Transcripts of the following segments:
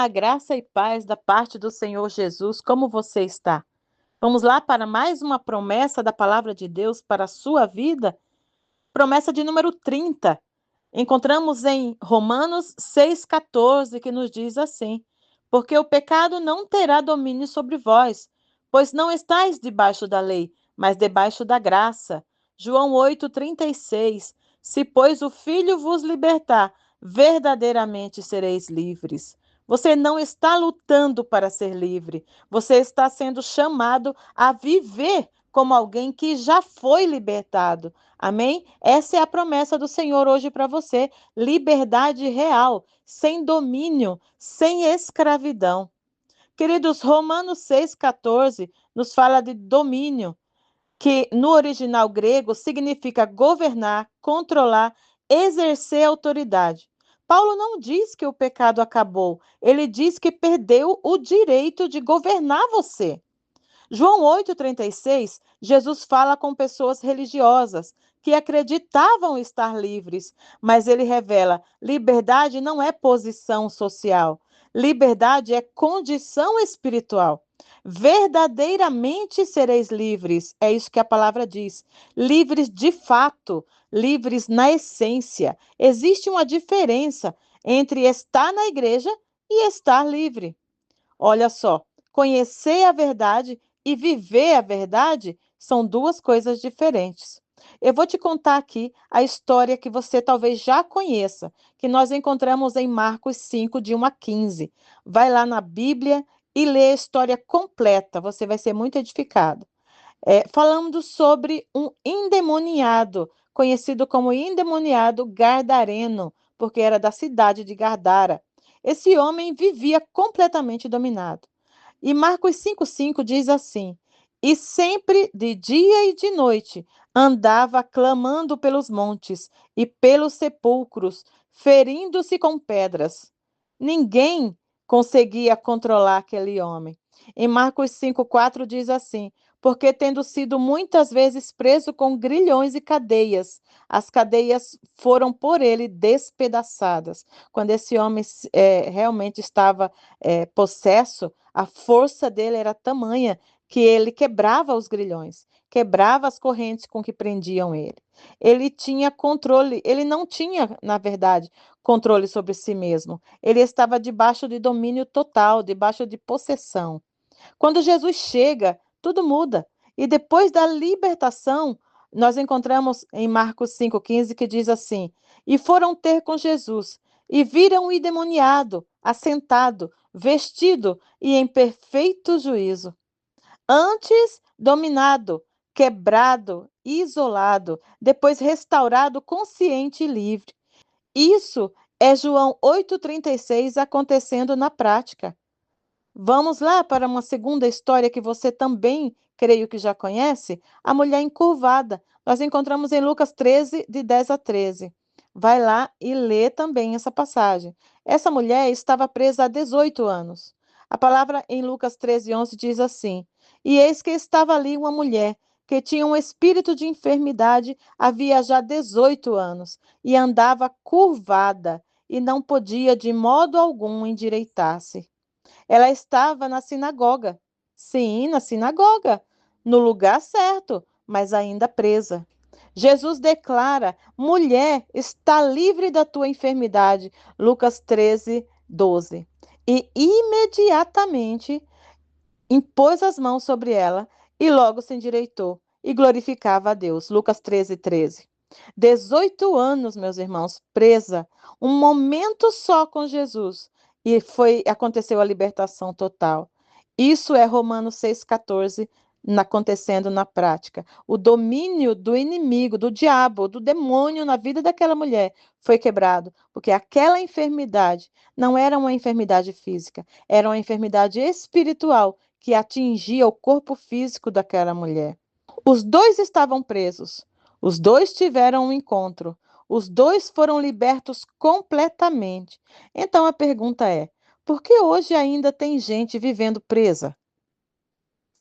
Olá, graça e paz da parte do Senhor Jesus, como você está? Vamos lá para mais uma promessa da palavra de Deus para a sua vida? Promessa de número 30. Encontramos em Romanos 6,14, que nos diz assim: Porque o pecado não terá domínio sobre vós, pois não estáis debaixo da lei, mas debaixo da graça. João 8,36. Se, pois, o Filho vos libertar, verdadeiramente sereis livres. Você não está lutando para ser livre, você está sendo chamado a viver como alguém que já foi libertado. Amém? Essa é a promessa do Senhor hoje para você. Liberdade real, sem domínio, sem escravidão. Queridos, Romanos 6,14 nos fala de domínio, que no original grego significa governar, controlar, exercer autoridade. Paulo não diz que o pecado acabou, ele diz que perdeu o direito de governar você. João 8,36, Jesus fala com pessoas religiosas que acreditavam estar livres, mas ele revela: liberdade não é posição social, liberdade é condição espiritual. Verdadeiramente sereis livres, é isso que a palavra diz. Livres de fato, livres na essência. Existe uma diferença entre estar na igreja e estar livre. Olha só, conhecer a verdade e viver a verdade são duas coisas diferentes. Eu vou te contar aqui a história que você talvez já conheça, que nós encontramos em Marcos 5, de 1 a 15. Vai lá na Bíblia e lê a história completa, você vai ser muito edificado. Falando sobre um endemoniado, conhecido como endemoniado Gardareno, porque era da cidade de Gardara. Esse homem vivia completamente dominado. E Marcos 5,5 diz assim: E sempre de dia e de noite andava clamando pelos montes e pelos sepulcros, ferindo-se com pedras. Ninguém conseguia controlar aquele homem. Em Marcos 5,4 diz assim: Porque tendo sido muitas vezes preso com grilhões e cadeias, as cadeias foram por ele despedaçadas. Quando esse homem realmente estava possesso, a força dele era tamanha que ele quebrava os grilhões, quebrava as correntes com que prendiam ele. Ele tinha controle, ele não tinha, na verdade, controle sobre si mesmo. Ele estava debaixo de domínio total, debaixo de possessão. Quando Jesus chega, tudo muda. E depois da libertação, nós encontramos em Marcos 5,15 que diz assim: E foram ter com Jesus, e viram o endemoniado, assentado, vestido e em perfeito juízo. Antes dominado, quebrado, isolado, depois restaurado, consciente e livre. Isso é João 8,36 acontecendo na prática. Vamos lá para uma segunda história que você também, creio que já conhece, a mulher encurvada. Nós encontramos em Lucas 13, de 10 a 13. Vai lá e lê também essa passagem. Essa mulher estava presa há 18 anos. A palavra em Lucas 13, 11 diz assim: E eis que estava ali uma mulher que tinha um espírito de enfermidade havia já 18 anos e andava curvada e não podia de modo algum endireitar-se. Ela estava na sinagoga. Sim, na sinagoga, no lugar certo, mas ainda presa. Jesus declara: mulher, está livre da tua enfermidade. Lucas 13, 12. E imediatamente impôs as mãos sobre ela e logo se endireitou e glorificava a Deus. Lucas 13, 13. 18 anos, meus irmãos, presa, um momento só com Jesus e aconteceu a libertação total. Isso é Romanos 6,14 acontecendo na prática. O domínio do inimigo, do diabo, do demônio na vida daquela mulher foi quebrado, porque aquela enfermidade não era uma enfermidade física, era uma enfermidade espiritual que atingia o corpo físico daquela mulher. Os dois estavam presos, os dois tiveram um encontro, os dois foram libertos completamente. Então a pergunta é: por que hoje ainda tem gente vivendo presa?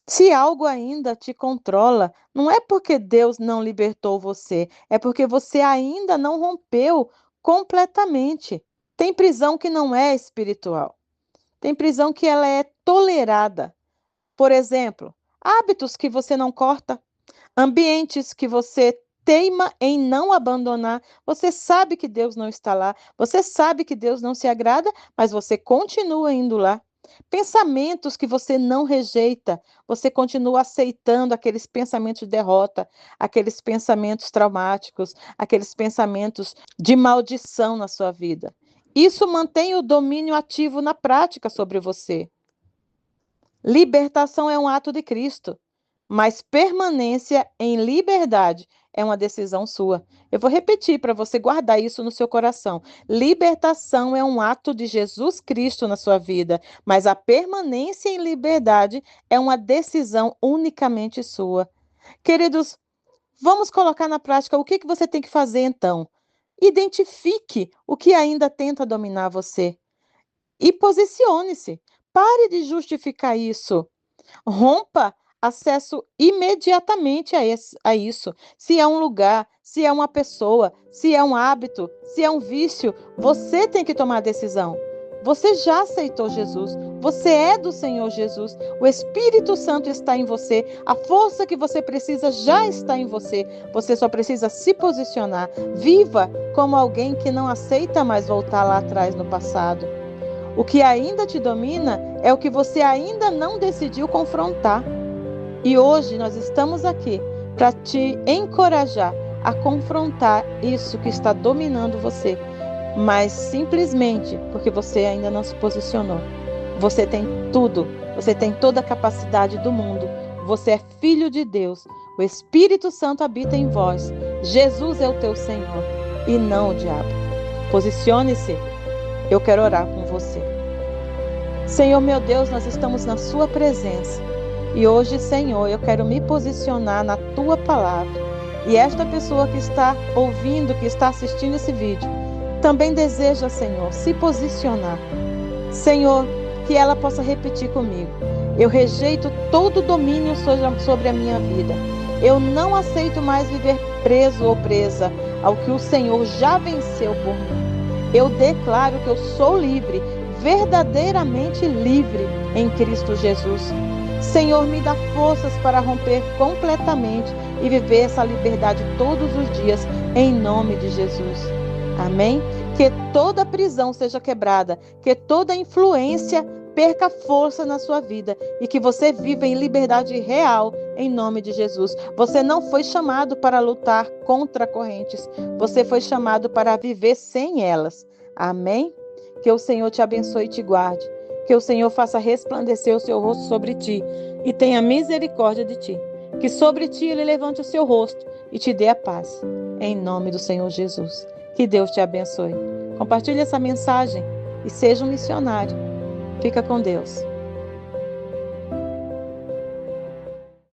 Se algo ainda te controla, não é porque Deus não libertou você, é porque você ainda não rompeu completamente. Tem prisão que não é espiritual. Tem prisão que ela é tolerada. Por exemplo, hábitos que você não corta, ambientes que você teima em não abandonar. Você sabe que Deus não está lá, você sabe que Deus não se agrada, mas você continua indo lá. Pensamentos que você não rejeita, você continua aceitando aqueles pensamentos de derrota, aqueles pensamentos traumáticos, aqueles pensamentos de maldição na sua vida. Isso mantém o domínio ativo na prática sobre você. Libertação é um ato de Cristo, mas permanência em liberdade é uma decisão sua. Eu vou repetir para você guardar isso no seu coração. Libertação é um ato de Jesus Cristo na sua vida, mas a permanência em liberdade é uma decisão unicamente sua. Queridos, vamos colocar na prática o que você tem que fazer então. Identifique o que ainda tenta dominar você e posicione-se. Pare de justificar isso. Rompa acesso imediatamente a isso. Se é um lugar, se é uma pessoa, se é um hábito, se é um vício, você tem que tomar a decisão. Você já aceitou Jesus, você é do Senhor Jesus, o Espírito Santo está em você, a força que você precisa já está em você, você só precisa se posicionar. Viva como alguém que não aceita mais voltar lá atrás no passado. O que ainda te domina é o que você ainda não decidiu confrontar. E hoje nós estamos aqui para te encorajar a confrontar isso que está dominando você, mas simplesmente porque você ainda não se posicionou. Você tem tudo, você tem toda a capacidade do mundo. Você é filho de Deus. O Espírito Santo habita em vós. Jesus é o teu Senhor e não o diabo. Posicione-se. Eu quero orar com você. Senhor meu Deus, nós estamos na sua presença. E hoje, Senhor, eu quero me posicionar na tua palavra. E esta pessoa que está ouvindo, que está assistindo esse vídeo, também deseja, Senhor, se posicionar. Senhor, que ela possa repetir comigo. Eu rejeito todo domínio sobre a minha vida. Eu não aceito mais viver preso ou presa ao que o Senhor já venceu por mim. Eu declaro que eu sou livre, verdadeiramente livre em Cristo Jesus. Senhor, me dá forças para romper completamente e viver essa liberdade todos os dias, em nome de Jesus. Amém? Que toda prisão seja quebrada, que toda influência perca força na sua vida e que você viva em liberdade real, em nome de Jesus. Você não foi chamado para lutar contra correntes, você foi chamado para viver sem elas. Amém? Que o Senhor te abençoe e te guarde. Que o Senhor faça resplandecer o seu rosto sobre ti e tenha misericórdia de ti. Que sobre ti ele levante o seu rosto e te dê a paz. Em nome do Senhor Jesus. Que Deus te abençoe. Compartilhe essa mensagem e seja um missionário. Fica com Deus.